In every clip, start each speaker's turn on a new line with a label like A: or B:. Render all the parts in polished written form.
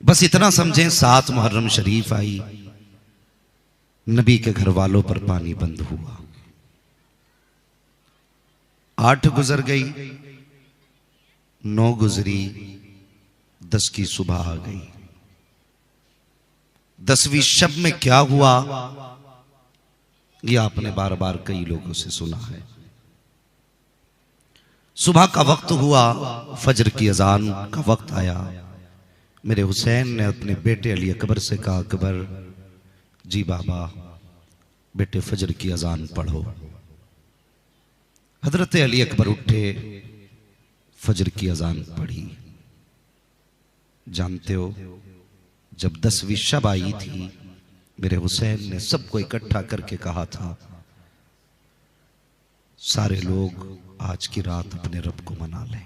A: बस इतना समझें, 7 मुहर्रम शरीफ आई, नबी के घर वालों पर पानी बंद हुआ। 8 गुजर गई, 9 गुजरी, 10 की सुबह आ गई। 10वीं शब में क्या हुआ ये आपने बार बार कई लोगों से सुना है। सुबह का वक्त हुआ, फजर की अजान का वक्त आया। मेरे हुसैन ने अपने बेटे अली अकबर से कहा, अकबर जी बाबा, बेटे फजर की अजान पढ़ो। हजरत अली अकबर उठे, फजर की अजान पढ़ी। जानते हो, जब 10वीं शब आई थी, मेरे हुसैन ने सबको इकट्ठा करके कहा था, सारे लोग आज की रात अपने रब को मना लें।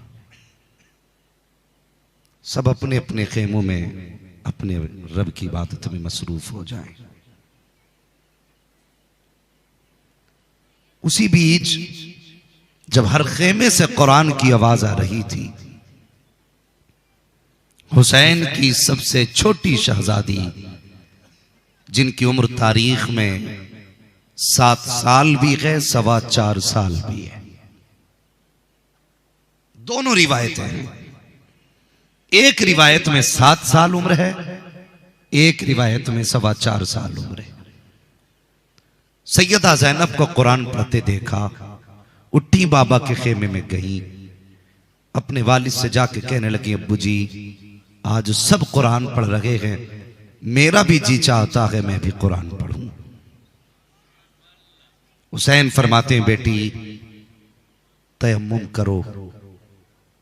A: सब अपने अपने खेमों में अपने रब की इबादत में मसरूफ हो जाएं। उसी बीच जब हर खेमे से कुरान की आवाज आ रही थी, हुसैन की सबसे छोटी शहजादी, जिनकी उम्र तारीख में 7 साल भी है, 4.25 साल भी है, दोनों रिवायतें हैं। एक रिवायत में 7 साल उम्र है, एक रिवायत में 4.25 साल उम्र है। सैयदा ज़ैनब को कुरान पढ़ते देखा, उठी बाबा के खेमे में गई, अपने वालिद से जाके कहने लगी, अब्बू जी आज सब कुरान पढ़ रहे हैं, मेरा भी जी चाहता है मैं भी कुरान पढ़ूं। हुसैन फरमाते हैं, बेटी तयम्मुम करो,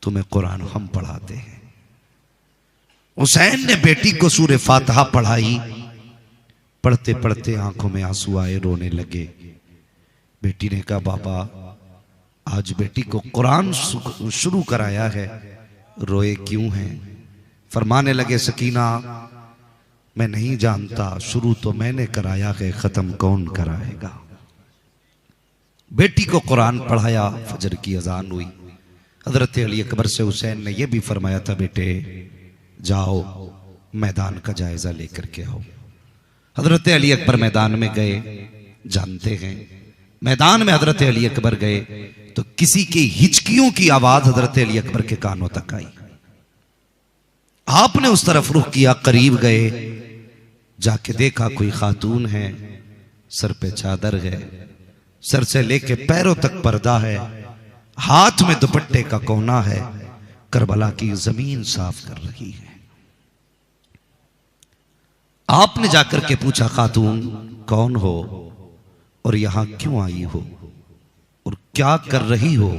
A: तुम्हें कुरान हम पढ़ाते हैं। हुसैन ने बेटी को सूरे फातिहा पढ़ाई। पढ़ते पढ़ते आंखों में आंसू आए, रोने लगे। बेटी ने कहा, बाबा आज बेटी को कुरान शुरू कराया है, रोए क्यों हैं? फरमाने लगे, सकीना मैं नहीं जानता, शुरू तो मैंने कराया है, खत्म कौन कराएगा। बेटी को कुरान पढ़ाया, फजर की अजान हुई। हजरत अली अकबर से हुसैन ने यह भी फरमाया था, बेटे जाओ मैदान का जायजा लेकर के आओ। हजरत अली अकबर मैदान में गए। जानते हैं, मैदान में हजरत अली अकबर गए तो किसी की हिचकियों की आवाज हजरत अली अकबर के कानों तक आई। आपने उस तरफ रुख किया, करीब गए, जाके देखा कोई खातून है, सर पे चादर है, सर से लेके पैरों तक पर्दा है, हाथ में दुपट्टे का कोना है, करबला की जमीन साफ कर रही है। आपने जाकर के पूछा, खातून कौन हो और यहां क्यों आई हो और क्या कर रही हो?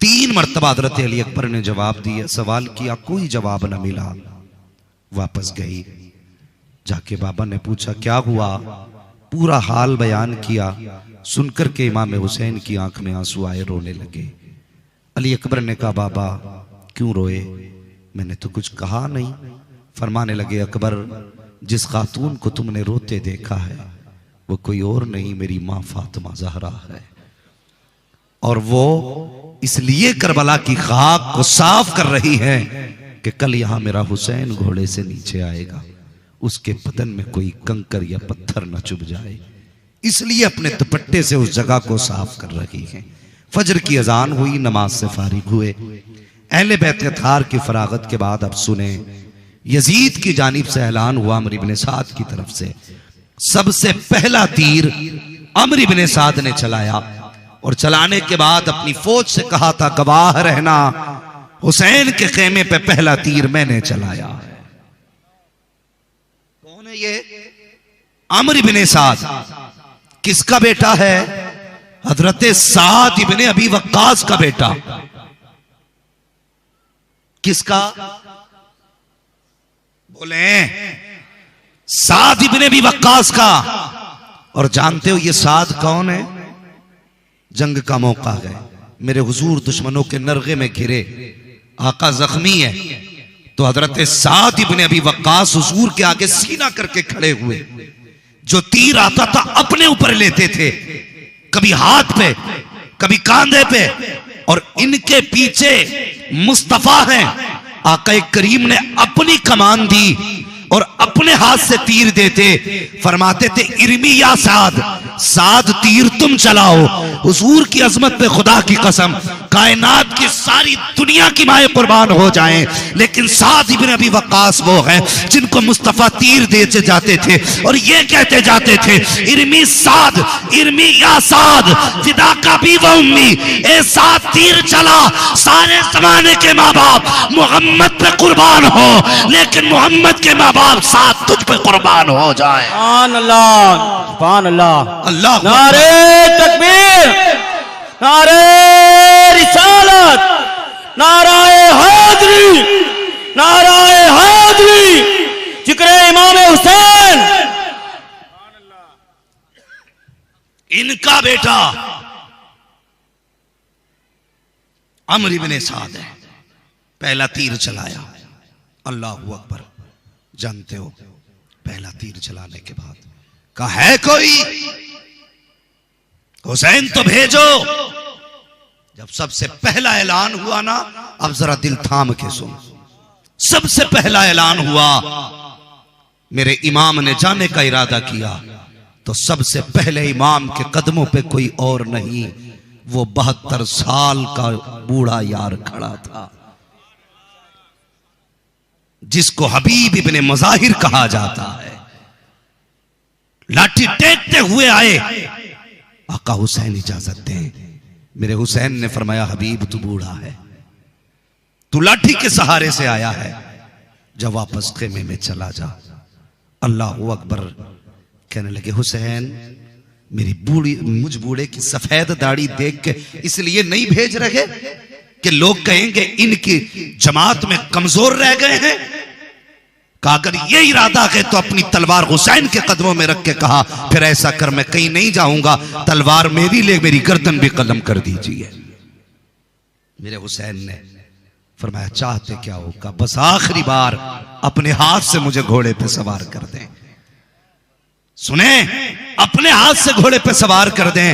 A: 3 मर्तबा हजरत अली अकबर ने जवाब दिया, सवाल किया, कोई जवाब न मिला। वापस गई, जाके बाबा ने पूछा क्या हुआ, पूरा हाल बयान किया। सुनकर के इमाम हुसैन की आंख में आंसू आए, रोने लगे। अली अकबर ने कहा, बाबा क्यों रोए? मैंने तो कुछ कहा नहीं। फरमाने लगे, अकबर जिस खातून को तुमने रोते देखा है वो कोई और नहीं, मेरी मां फातिमा ज़हरा है, और वो इसलिए करबला की खाक को साफ कर रही है कि कल यहां मेरा हुसैन घोड़े से नीचे आएगा, उसके बदन में कोई कंकर या पत्थर न चुभ जाए, इसलिए अपने दुपट्टे से उस जगह को साफ कर रही है। फजर की अजान हुई, नमाज से फारिग हुए। अहले बैत अत्हार की फरागत के बाद अब सुने, यजीद की जानिब से ऐलान हुआ अमर इब्ने साद की तरफ से। सबसे पहला तीर अमर इब्ने साद ने चलाया, और चलाने के बाद अपनी फौज से कहा था, गवाह रहना, हुसैन के खेमे पे पहला तीर मैंने चलाया है। कौन है ये? अमर इब्ने साद। किसका बेटा है? हजरत साद इब्ने अबी वक्कास का बेटा। किसका? बोले, साद इब्ने अबी वक्कास का। और जानते हो ये साद कौन है? जंग का मौका है, मेरे हुजूर दुश्मनों के नरगे में घिरे, आका जख्मी है, तो हजरत साद इब्ने अबी वक्कास हुजूर के आगे सीना करके खड़े हुए। जो तीर आता था अपने ऊपर लेते थे, कभी हाथ पे, कभी कांधे पे, और इनके पीछे मुस्तफा हैं, आका करीम ने अपनी कमान दी और अपने हाथ से तीर देते, फरमाते थे इरमी या साद, साद तीर तुम चलाओ। हुजूर की अजमत पे खुदा की कसम, कायनात की सारी दुनिया की माए कुर्बान हो जाएं, लेकिन साद इब्न अबी वक्कास वो हैं जिनको मुस्तफा तीर देते जाते थे और ये कहते जाते थे इरमी साद, इरमी या साद, फिदा का भी व उम्मी, ए साद तीर चला, सारे जमाने के माँ बाप मोहम्मद पे कुर्बान हो, लेकिन मोहम्मद के माँ बाप साथ तुझ पे कुर्बान हो जाए।
B: सुभान अल्लाह, सुभान अल्लाह,
A: अल्लाह
B: नारे तकबीर, नारे रिसालत, नाराए हैदरी, नाराए हैदरी, जिक्र इमाम हुसैन।
A: इनका बेटा अमर इब्ने साद है, पहला तीर चलाया। अल्लाह अकबर। जानते हो पहला तीर चलाने के बाद कहा है कोई, हुसैन तो भेजो। जब सबसे पहला ऐलान हुआ ना, अब जरा दिल थाम के सुन, सबसे पहला ऐलान हुआ, मेरे इमाम ने जाने का इरादा किया तो सबसे पहले इमाम के कदमों पे कोई और नहीं, वो 72 साल का बूढ़ा यार खड़ा था, जिसको हबीब इब्ने मज़ाहिर कहा जाता है। लाठी टेकते हुए आए, आका हुसैन इजाजत दें। मेरे हुसैन ने फरमाया हबीब तू बूढ़ा है, तू लाठी के सहारे से आया है, जब वापस खेमे में चला जा। अल्लाह अकबर। कहने लगे हुसैन मेरी बूढ़ी, मुझ बूढ़े की सफेद दाढ़ी देख के इसलिए नहीं भेज रहे कि लोग कहेंगे इनकी जमात में कमजोर रह गए हैं। कहा अगर ये इरादा है तो अपनी तलवार हुसैन के कदमों में रख के कहा, फिर ऐसा कर मैं कहीं नहीं जाऊंगा, तलवार मेरी ले, मेरी गर्दन भी कलम कर दीजिए। मेरे हुसैन ने फरमाया चाहते क्या हो? कहा बस आखिरी बार अपने हाथ से मुझे घोड़े पे सवार कर दें। सुने, अपने हाथ से घोड़े पे सवार कर दें।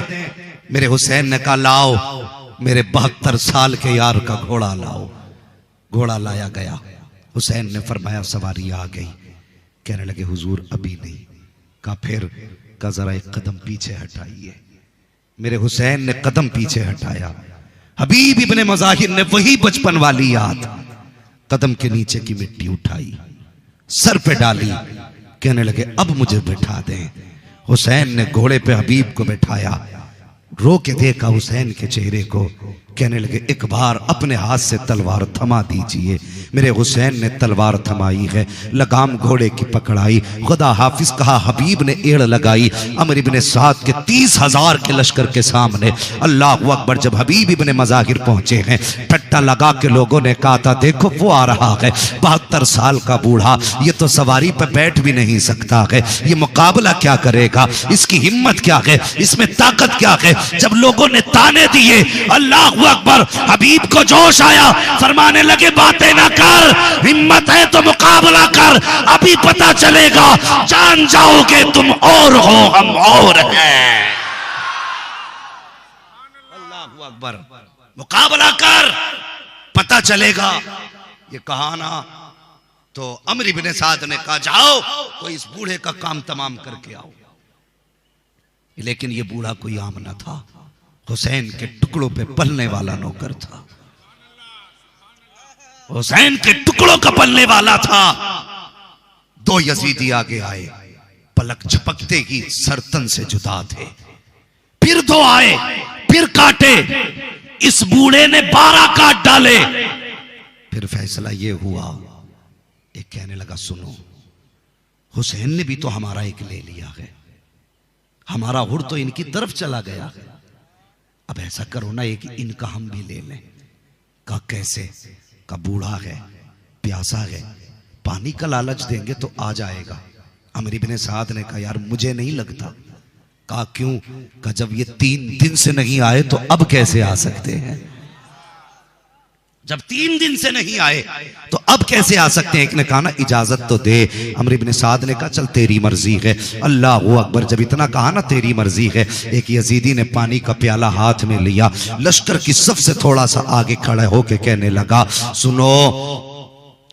A: मेरे हुसैन ने कहा लाओ, मेरे 72 साल के यार का घोड़ा लाओ। घोड़ा लाया गया। हुसैन ने फरमाया सवारी आ गई। कहने लगे हुजूर अभी नहीं। कहा फिर? कहा जरा एक कदम पीछे हटाइए। मेरे हुसैन ने कदम पीछे हटाया। हबीब इब्ने मज़ाहिर ने वही बचपन वाली याद, कदम के नीचे की मिट्टी उठाई, सर पे डाली। कहने लगे अब मुझे बिठा दें। हुसैन ने घोड़े पे हबीब को बिठाया, रो के देखा हुसैन के चेहरे को। कहने लगे एक बार अपने हाथ से तलवार थमा दीजिए। मेरे हुसैन ने तलवार थमाई है, लगाम घोड़े की पकड़ाई, खुदा हाफिज कहा, हबीब ने एड़ लगाई। अमर इब्ने साद के 30,000 के लश्कर के सामने अल्लाह अकबर। जब हबीब इब्ने मज़ाहिर पहुंचे हैं, टट्टा लगा के लोगों ने कहा था देखो वो आ रहा है, 72 साल का बूढ़ा, ये तो सवारी पर बैठ भी नहीं सकता है, ये मुकाबला क्या करेगा, इसकी हिम्मत क्या है, इसमें ताकत क्या है। जब लोगों ने ताने दिए, अल्लाह अकबर, हबीब को जोश आया, फरमाने लगे बातें ना कर, हिम्मत है तो मुकाबला कर, अभी पता चलेगा, जान जाओगे तुम और हो हम और हैं। अल्लाह अकबर, मुकाबला कर, पता चलेगा। ये कहा ना तो अमर इब्ने साद ने कहा जाओ कोई इस बूढ़े का काम तमाम करके आओ। लेकिन ये बूढ़ा कोई आम न था, हुसैन के टुकड़ों पे पलने वाला नौकर था, हुसैन के टुकड़ों का पलने वाला था। 2 यजीदी आगे आए, पलक झपकते ही सरतन से जुदा थे। फिर 2 आए, फिर काटे, इस बूढ़े ने 12 काट डाले। फिर फैसला ये हुआ, एक कहने लगा सुनो, हुसैन ने भी तो हमारा एक ले लिया है, हमारा हुर तो इनकी तरफ चला गया है, अब ऐसा करो ना एक इनका हम भी ले लें। कहा कैसे? का बूढ़ा है, प्यासा है, पानी का लालच देंगे तो आ जाएगा। अमर इब्ने साद ने कहा यार मुझे नहीं लगता। कहा क्यों? कहा जब ये 3 दिन से नहीं आए तो अब कैसे आ सकते हैं, जब 3 दिन से नहीं आए तो अब कैसे आ सकते हैं। एक ने कहा ना इजाजत तो दे। अमर इब्ने साद ने कहा चल तेरी मर्जी है। अल्लाह अकबर। जब इतना कहा ना तेरी मर्जी है, एक यजीदी ने पानी का प्याला हाथ में लिया, लश्कर की सफ से थोड़ा सा आगे खड़ा होके कहने लगा सुनो,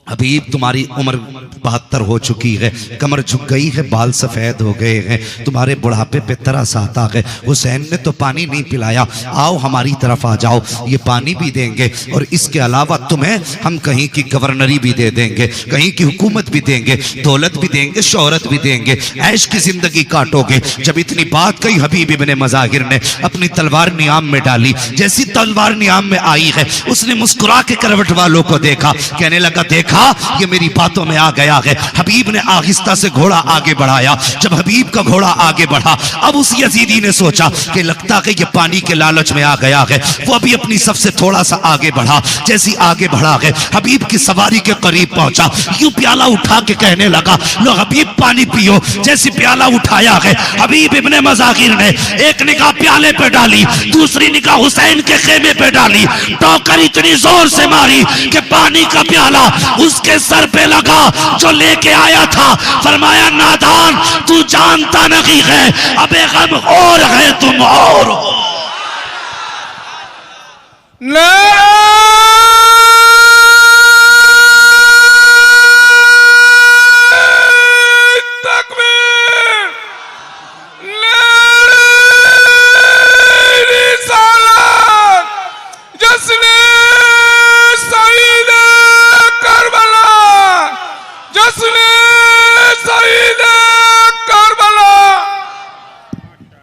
A: हबीब तुम्हारी उम्र 72 हो चुकी है, कमर झुक गई है, बाल सफेद हो गए हैं, तुम्हारे बुढ़ापे पे तरस आता है। हुसैन ने तो पानी नहीं पिलाया, आओ हमारी तरफ आ जाओ, ये पानी भी देंगे और इसके अलावा तुम्हें हम कहीं की गवर्नरी भी दे देंगे, कहीं की हुकूमत भी देंगे, दौलत भी देंगे, शोहरत भी देंगे, ऐश की जिंदगी काटोगे। जब इतनी बात कही हबीब इब्ने मज़ाहिर ने अपनी तलवार नियाम में डाली। जैसी तलवार नियाम में आई है उसने मुस्कुरा के करवट वालों को देखा, कहने लगा देखा ये मेरी बातों में आ गया है। हबीब ने आहिस्ता से घोड़ा आगे बढ़ाया। जब हबीब का घोड़ा आगे बढ़ा, अब उस यजीदी ने सोचा कि लगता है ये पानी के लालच में आ गया है। वो अभी अपनी सबसे थोड़ा सा आगे बढ़ा। जैसी आगे बढ़ा है हबीब की सवारी के करीब पहुंचा, यूं प्याला उठा के कहने लगा लो हबीब पानी पियो। जैसी प्याला उठाया है हबीब इब्ने मज़ाहिर ने एक निगाह प्याले पे डाली, दूसरी निगाह हुसैन के खेमे पे डाली, टोकर इतनी जोर से मारी कि पानी का प्याला उसके सर पे लगा जो लेके आया था। फरमाया नादान तू जानता नहीं है अबे गम और है तुम और हो।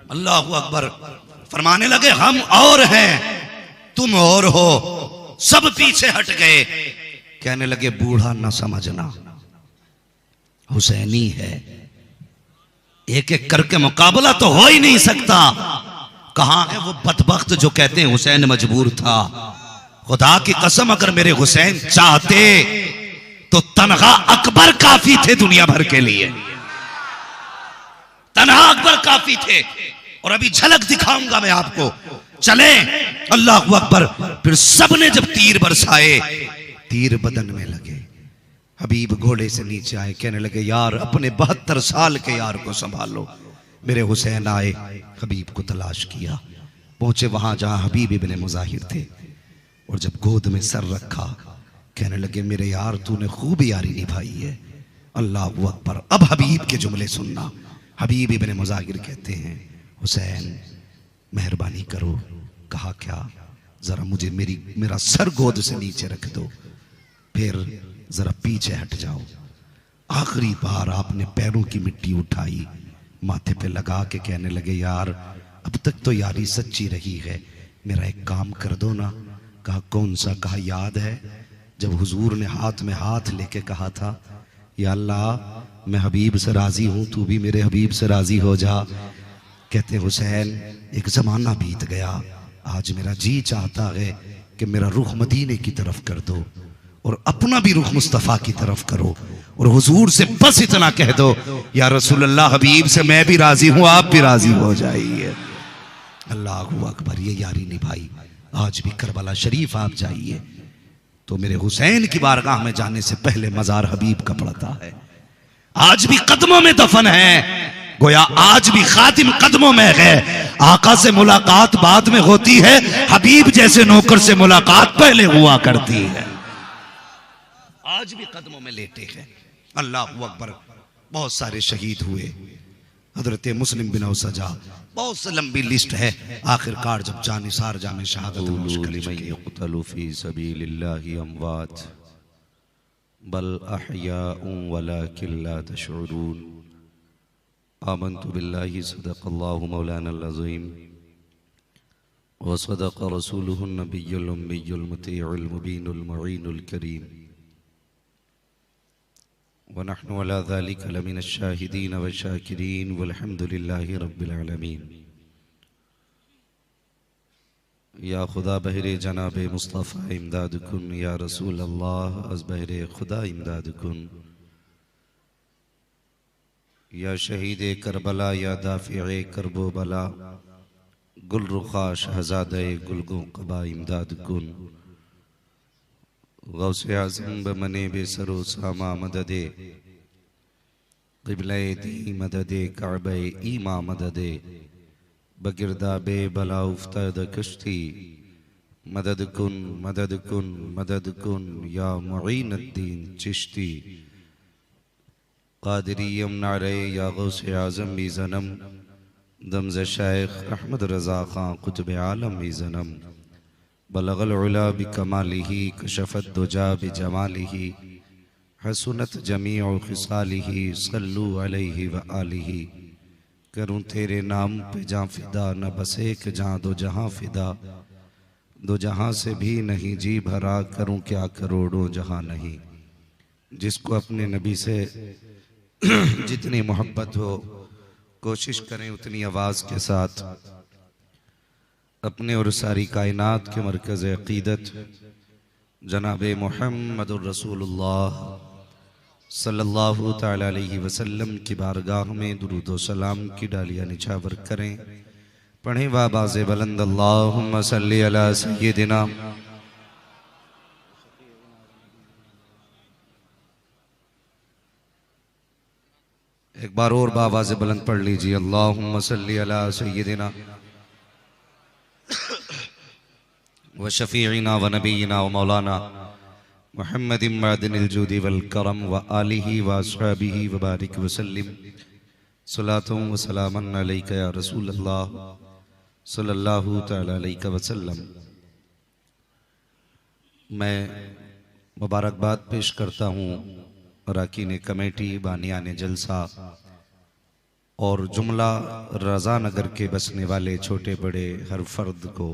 A: अल्लाहु अकबर। फरमाने लगे हम और हैं तुम और हो। सब पीछे हट गए। कहने लगे बूढ़ा न समझना, हुसैनी है, एक एक करके मुकाबला तो हो ही नहीं सकता। कहां है वो बदबख्त जो कहते हैं हुसैन मजबूर था। खुदा की कसम अगर मेरे हुसैन चाहते तो तनहा अकबर काफी थे दुनिया भर के लिए। तनहा अकबर काफी थे। और अभी झलक दिखाऊंगा मैं आपको, चले। अल्लाहु अकबर। फिर सबने जब तीर बरसाए, तीर बदन में लगे। हबीब घोड़े से नीचे आए, कहने लगे यार अपने 72 साल के यार को संभालो। मेरे हुसैन आए, हबीब को तलाश किया, पहुंचे वहां जहां हबीब इब्ने मुज़ाहिर थे। और जब गोद में सर रखा, कहने लगे मेरे यार तूने खूब यारी निभाई है। अल्लाहु अकबर। अब हबीब के जुमले सुनना। हबीब इब्ने मुज़ाहिर कहते हैं हुसैन मेहरबानी करो। कहा क्या? जरा मुझे मेरा सर गोद से नीचे रख दो, फिर जरा पीछे हट जाओ। आखिरी बार आपने पैरों की मिट्टी उठाई, माथे पे लगा के कहने लगे यार अब तक तो यारी सच्ची रही है, मेरा एक काम कर दो ना। कहा कौन सा? कहा याद है जब हुजूर ने हाथ में हाथ लेके कहा था या अल्लाह मैं हबीब से राजी हूं, तू भी मेरे हबीब से राजी हो जा। कहते हुसैन एक जमाना बीत गया, आज मेरा जी चाहता है कि मेरा रुख मदीने की तरफ कर दो और अपना भी रुख मुस्तफ़ा की तरफ करो और हुजूर से बस इतना कह दो या रसूल अल्लाह हबीब से मैं भी राजी हूं, आप भी राजी हो जाइए। अल्लाहू अकबर। ये यारी निभाई। आज भी करबला शरीफ आप जाइए तो मेरे हुसैन की बारगाह में जाने से पहले मजार हबीब का पड़ता है। आज भी कदमों में दफन है, गोया आज भी खातिम कदमों में है। आका से मुलाकात बाद में होती है, हबीब जैसे नौकर से मुलाकात पहले हुआ करती है। आज भी कदमों में लेटे हैं। अल्लाहू अकबर। बहुत सारे शहीद हुए। हजरत मुस्लिम बिन सजा, बहुत से लंबी लिस्ट है। आखिरकार जब जानिसार जामे शहादत बल अहयाउन वलाकिन ला तशउरून। आमन्तु बिल्लाहि सदक़ल्लाहु मौलानल अज़ीम व सदक़ रसूलुहुन नबियुल उम्मियुल मुतीउल मुबीनुल मुईनुल करीम व नहनु अला ज़ालिका लमिनश शाहिदीन व शाकिरीन वल्हम्दुलिल्लाहि रब्बिल आलमीन। या खुदा बहरे जनाब मुस्तफ़ा इमदाद कुन, या रसूल अल्लाह अज़ बहरे खुदा इमदाद कुन, या शहीद करबला या दाफ़िए करबो बला, गुल रुखा शहज़ादे गुलगो कबा इमदाद कुन। गौसे आज़म बमने बेसरो सामा मददे, क़िबले दी मददे काबे ईमा मददे, बगिरदा बे बला उफ्ताद कश्ती मदद कुन मदद कुन या मुईनुद्दीन चिश्ती कादरियम नारे या गौसे आज़म भी ज़नम दमज़ शेख अहमद रज़ा खां कुतुब आलम भी ज़नम बलगल उला बिकमालिही कशफत दुजा बिजमालिही हसनत जमीउ खिसालिही सल्लु अलैहि व आलिही। करूं तेरे नाम पे जां फिदा न बस एक जां दो जहां फिदा, दो जहां से भी नहीं जी भरा करूं क्या करोड़ों जहां नहीं। जिसको अपने नबी से जितनी मोहब्बत हो कोशिश करें उतनी आवाज़ के साथ अपने और सारी कायनात के मरकज़ अक़ीदत जनाब मुहम्मदुर रसूलुल्लाह सल्लल्लाहु तआला अलैहि वसल्लम की बारगाह में दुरूद व सलाम की डालियाँ निछावर करें। पढ़ें वाबाज़े बुलंद अल्लाहुम्मा सल्ली अला सय्यिदिना। एक बार और बाबाज़े बुलंद पढ़ लीजिए अल्लाहुम्मा सल्ली अला सय्यिदिना व शफ़ीइना व नबीना व मौलाना मुहम्मदिन मअदिनिल जूदी वल करम व आलिही व अस्हाबिही व बारिक व सल्लिम सलातुम व सलामन अलैका या रसूल अल्लाह सल्लल्लाहु तआला अलैहि वसल्लम। मैं मुबारकबाद पेश करता हूँ अरकान कमेटी, बानियान जलसा और जुमला रज़ा नगर के बसने वाले छोटे बड़े हर फर्द को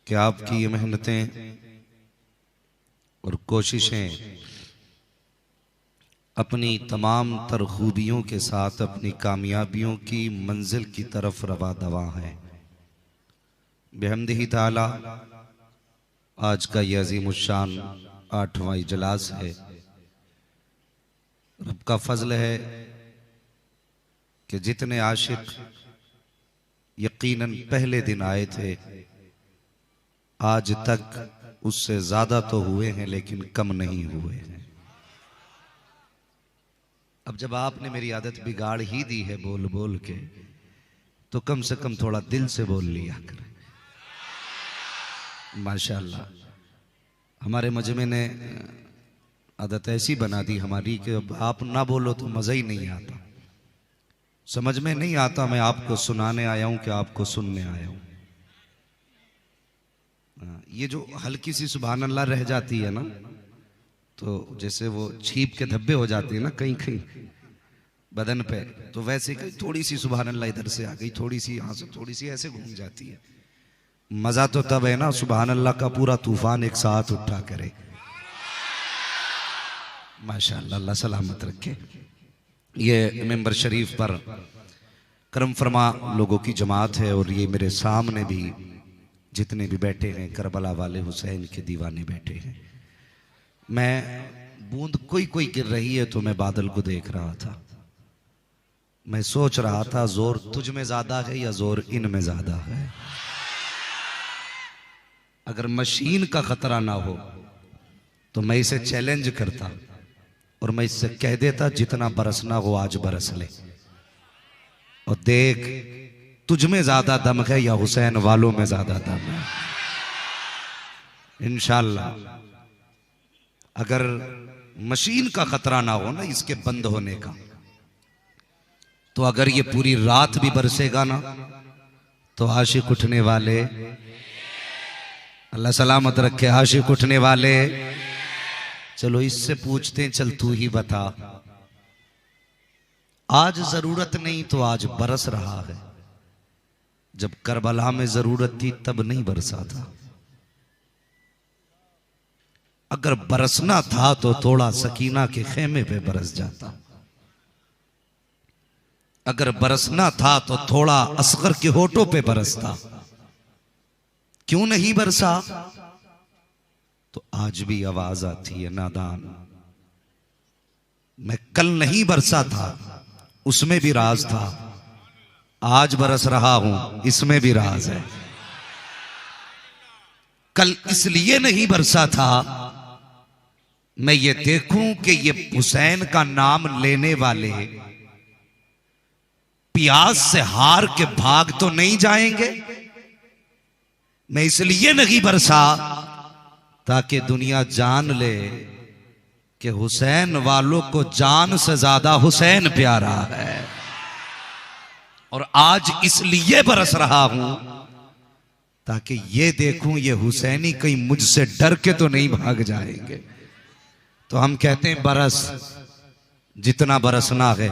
A: कि आपकी ये मेहनतें और कोशिशें अपनी तमाम तर खूबियों के साथ अपनी कामयाबियों की मंजिल की तरफ रवा दवा हैं। बिहम्दिही ताला आज का ये अज़ीमुश्शान 8वां इजलास है। रब का फजल है कि जितने आशिक यकीनन पहले दिन आए थे आज तक उससे ज्यादा तो हुए हैं लेकिन कम नहीं हुए हैं। अब जब आपने मेरी आदत बिगाड़ ही दी है बोल बोल के तो कम से कम थोड़ा दिल से बोल लिया करें। माशाअल्लाह हमारे मजमे ने आदत ऐसी बना दी हमारी कि अब आप ना बोलो तो मजा ही नहीं आता, समझ में नहीं आता मैं आपको सुनाने आया हूं कि आपको सुनने आया हूं। ये जो हल्की सी सुभान अल्लाह रह जाती है ना तो जैसे वो छीप के धब्बे हो जाते हैं ना कहीं कहीं बदन पे, तो वैसे कहीं थोड़ी सी सुभान अल्लाह इधर से आ गई, थोड़ी सी यहाँ से थोड़ी सी ऐसे घूम जाती है। मजा तो तब है ना सुभान अल्लाह का पूरा तूफान एक साथ उठा करे। माशाअल्लाह अल्लाह सलामत रखे। ये मेंबर शरीफ पर करम फरमा लोगों की जमात है और ये मेरे सामने भी जितने भी बैठे हैं करबला वाले हुसैन के दीवाने बैठे हैं। मैं बूंद कोई कोई गिर रही है तो मैं बादल को देख रहा था, मैं सोच रहा था जोर तुझ में ज्यादा है या जोर इन में ज्यादा है। अगर मशीन का खतरा ना हो तो मैं इसे चैलेंज करता और मैं इससे कह देता जितना बरसना हो आज बरस ले और देख तुझ में ज्यादा दम है या हुसैन वालों में ज्यादा दम है। इंशाअल्लाह अगर मशीन का खतरा ना हो ना इसके बंद होने का, तो अगर ये पूरी रात भी बरसेगा ना तो आशिक उठने वाले, अल्लाह सलामत रखे, आशिक उठने वाले। चलो इससे पूछते हैं, चल तू ही बता, आज जरूरत नहीं तो आज बरस रहा है, जब करबला में जरूरत थी तब नहीं बरसा था। अगर बरसना था तो थोड़ा सकीना के खेमे पे बरस जाता, अगर बरसना था तो थोड़ा असगर के होठों पे बरसता। क्यों नहीं बरसा? तो आज भी आवाज आती है नादान, मैं कल नहीं बरसा था उसमें भी राज था, आज बरस रहा हूं इसमें भी राज है। कल इसलिए नहीं बरसा था मैं ये देखूं कि ये हुसैन का नाम लेने वाले प्यास से हार के भाग तो नहीं जाएंगे, मैं इसलिए नहीं बरसा ताकि दुनिया जान ले कि हुसैन वालों को जान से ज्यादा हुसैन प्यारा है। और आज इसलिए बरस रहा हूं ताकि ये देखूं ये हुसैनी कहीं मुझसे डर के तो नहीं भाग जाएंगे। तो हम कहते हैं बरस जितना बरसना है,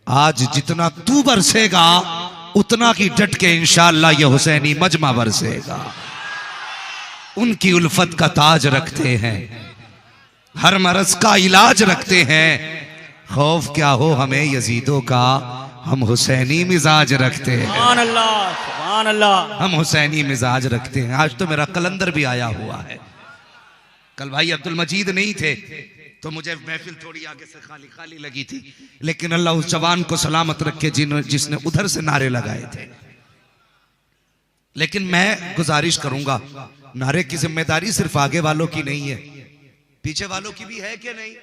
A: आज जितना तू बरसेगा उतना की डट के इंशाअल्लाह ये हुसैनी मजमा बरसेगा। उनकी उल्फत का ताज रखते हैं, हर मरज का इलाज रखते हैं। खौफ क्या हो हमें यजीदों का, हम हुसैनी मिजाज रखते हैं।
B: सुभान अल्लाह, सुभान अल्लाह।
A: हम हुसैनी मिजाज रखते हैं। आज तो मेरा कलंदर भी आया हुआ है। कल भाई अब्दुल मजीद नहीं थे तो मुझे महफिल थोड़ी आगे से खाली खाली लगी थी, लेकिन अल्लाह उस जवान को सलामत रखे जिसने उधर से नारे लगाए थे। लेकिन मैं गुजारिश करूंगा, नारे की जिम्मेदारी सिर्फ आगे वालों की नहीं है, पीछे वालों की भी है कि नहीं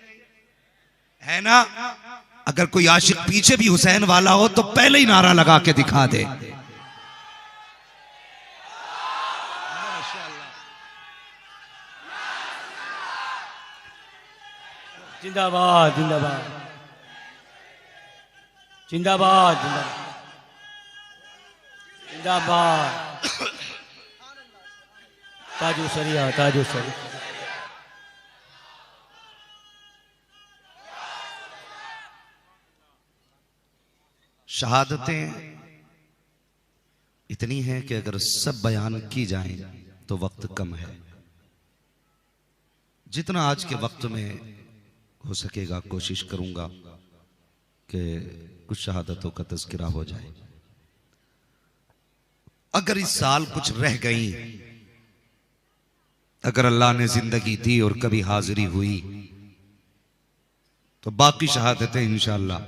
A: है ना। अगर कोई आशिक पीछे भी हुसैन वाला हो तो पहले ही नारा लगा के दिखा दे।
B: जिंदाबाद जिंदाबाद जिंदाबाद जिंदाबाद। ताजू सरिया, ताजू सरिया।
A: शहादतें इतनी हैं कि अगर सब बयान की जाएं तो वक्त कम है। जितना आज के वक्त में हो सकेगा कोशिश करूंगा कि कुछ शहादतों का तज़किरा हो जाए। अगर इस साल कुछ रह गई, अगर अल्लाह ने जिंदगी दी और कभी हाजिरी हुई तो बाकी शहादतें इंशाअल्लाह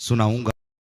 A: सुनाऊंगा।